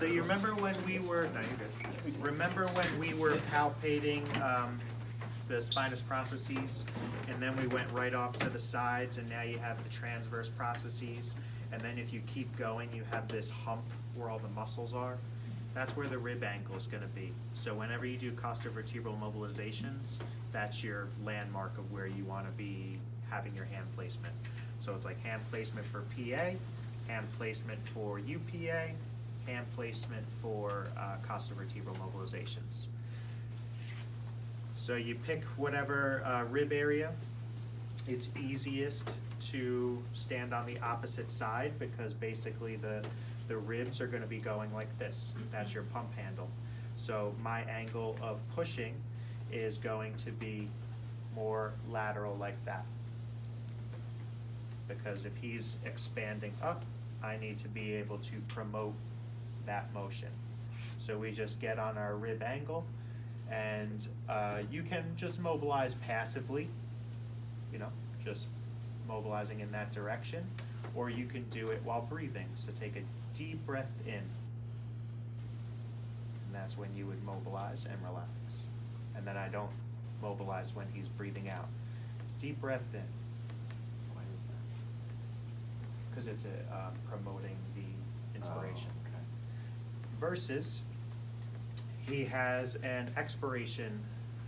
So you remember when we were, no, you're good. Remember when we were palpating the spinous processes, and then we went right off to the sides, and now you have the transverse processes, and then if you keep going, you have this hump where all the muscles are. That's where the rib angle is going to be. So whenever you do costovertebral mobilizations, that's your landmark of where you want to be having your hand placement. So it's like hand placement for PA, hand placement for UPA, hand placement for costovertebral mobilizations. So you pick whatever rib area. It's easiest to stand on the opposite side because basically the ribs are going to be going like this. That's your pump handle. So my angle of pushing is going to be more lateral like that. Because if he's expanding up, I need to be able to promote that motion. So we just get on our rib angle, and you can just mobilize passively, you know, just mobilizing in that direction, or you can do it while breathing. So take a deep breath in, and that's when you would mobilize and relax. And then I don't mobilize when he's breathing out. Deep breath in. Why is that? Because it's promoting the inspiration. Oh, okay. Versus he has an expiration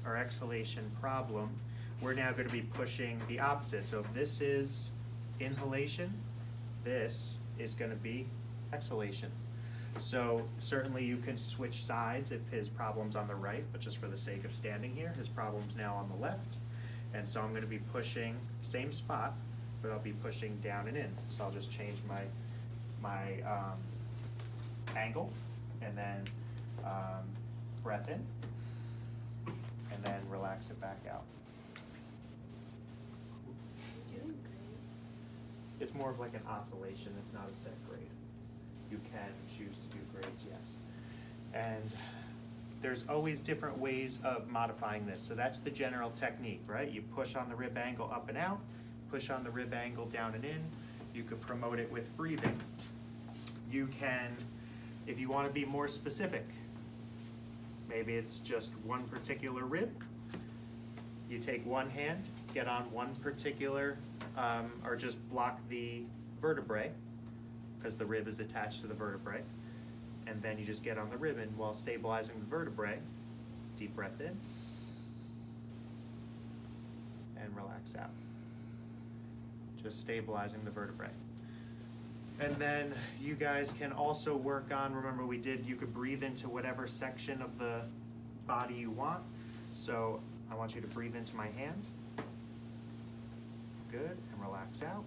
or exhalation problem. We're now going to be pushing the opposite. So if this is inhalation, this is going to be exhalation. So certainly you can switch sides if his problem's on the right, but just for the sake of standing here, his problem's now on the left. And so I'm going to be pushing, same spot, but I'll be pushing down and in. So I'll just change my angle, and then breath in, and then relax it back out. It's more of like an oscillation, it's not a set grade. You can choose to do grades, yes. And there's always different ways of modifying this. So that's the general technique, right? You push on the rib angle up and out, push on the rib angle down and in. You could promote it with breathing. You can, if you want to be more specific, maybe it's just one particular rib. You take one hand, get on one particular, or just block the vertebrae, because the rib is attached to the vertebrae. And then you just get on the ribbon while stabilizing the vertebrae. Deep breath in. And relax out. Just stabilizing the vertebrae. And then you guys can also work on, remember we did, you could breathe into whatever section of the body you want. So I want you to breathe into my hand. Good, and relax out.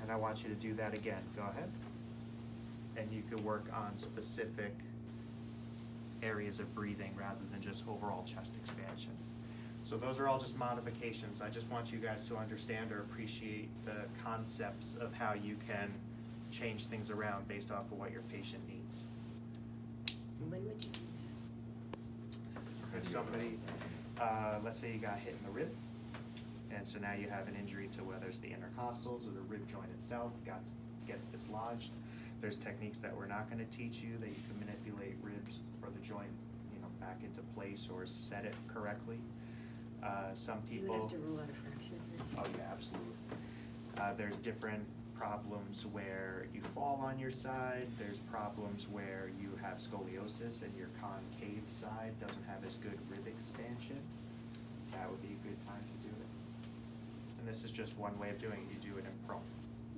And I want you to do that again. Go ahead. And you could work on specific areas of breathing rather than just overall chest expansion. So those are all just modifications. I just want you guys to understand or appreciate the concepts of how you can change things around based off of what your patient needs. When would you do that? If somebody, let's say you got hit in the rib, and so now you have an injury to whether it's the intercostals or the rib joint itself gets dislodged. There's techniques that we're not going to teach you that you can manipulate ribs or the joint, you know, back into place or set it correctly. Some people. You would have to rule out a fracture. Oh yeah, absolutely. There's different problems where you fall on your side. There's problems where you have scoliosis and your concave side doesn't have as good rib expansion. That would be a good time to do it. And this is just one way of doing it. You do it in prone.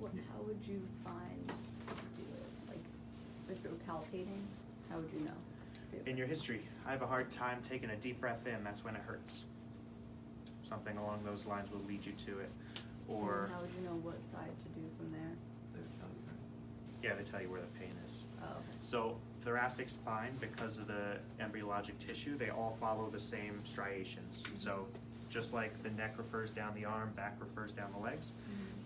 How would you find to do it? Like, if you're palpating, how would you know? In your history, I have a hard time taking a deep breath in. That's when it hurts. Something along those lines will lead you to it. Or And how would you know what side to do from there? They would tell you, right? yeah, they tell you where the pain is. Oh, okay. So thoracic spine, because of the embryologic tissue, they all follow the same striations. So just like the neck refers down the arm, back refers down the legs,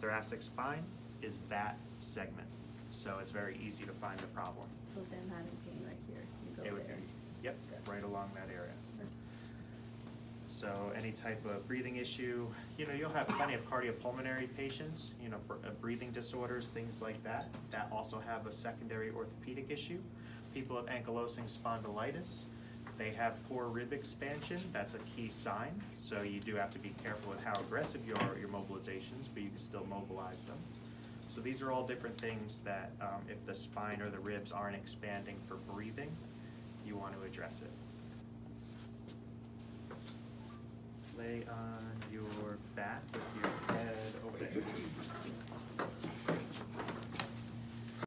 thoracic spine is that segment. So it's very easy to find the problem. So say I'm having pain right here, you It go would there. be, yep, right along that area. So any type of breathing issue, you'll have plenty of cardiopulmonary patients, breathing disorders, things like that, that also have a secondary orthopedic issue. People with ankylosing spondylitis, they have poor rib expansion, that's a key sign, so you do have to be careful with how aggressive your mobilizations, but you can still mobilize them. So these are all different things that if the spine or the ribs aren't expanding for breathing, you want to address it. Lay on your back with